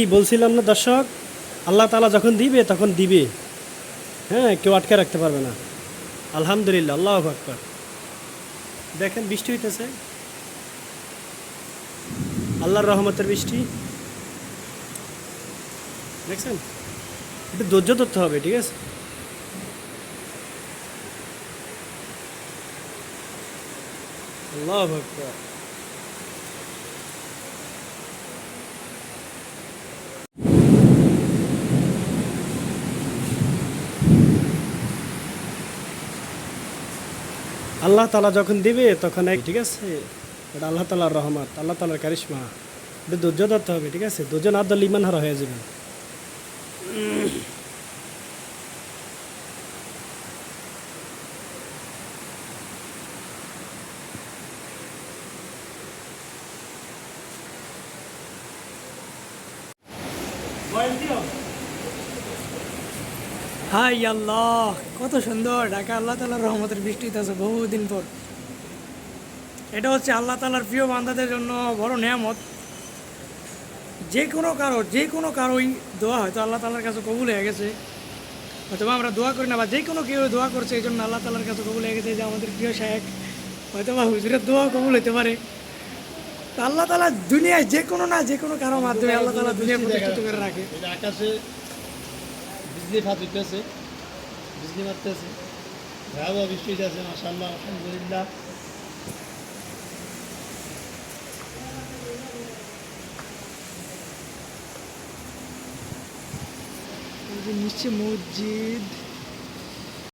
কি বলছিলাম না দর্শক, আল্লাহ তাআলা যখন দিবে তখন দিবে। হ্যাঁ, কেউ আটকে রাখতে পারবে না। আলহামদুলিল্লাহ, আল্লাহু আকবার। দেখেন বৃষ্টি হইতেছে, আল্লাহর রহমতের বৃষ্টি। দেখছেন, একটু ধৈর্য ধরতে হবে, ঠিক আছে? আল্লাহু আকবার। আল্লাহ তাআলা যখন দিবে তখন ঠিক আছে, এটা আল্লাহ তাআলার রহমত, আল্লাহ তাআলার কারিশমা। একটু ধৈর্য ধরতে হবে, ঠিক আছে? ধৈর্য না ধরলে ইমান হারা হয়ে যাবে। হাই আল্লাহ, কত সুন্দর ঢাকা আল্লাহ তালার রহমতের বৃষ্টি হইতেছে বহুদিন পর। এটা হচ্ছে আল্লাহ তালার প্রিয় বান্দাদের জন্য বড় নেয়ামত। যে কোনো কারোই দোয়া হয়তো আল্লাহ তালার কাছে কবুল হয়ে গেছে, হয়তো আমরা দোয়া করি না, বা যে কোনো কেউ দোয়া করছে এই জন্য আল্লাহ তালার কাছে কবুল হয়ে গেছে। যে আমাদের প্রিয় শায়েখ, হয়তো বা হুজুরের দোয়া কবুল হতে পারে। তো আল্লাহ তালা দুনিয়ায় যে কোনো না যে কোনো কারোর মাধ্যমে আল্লাহ তালা দুনিয়া প্রতিষ্ঠিত করে রাখে। আকাশে বিজলি ফাঁস হইতেছে, বিজলি মারতেছে, ভয়াবহ বৃষ্টি হইতেছে। মাশাআল্লাহ, আলহামদুলিল্লাহ। এই যে নিচে মসজিদ।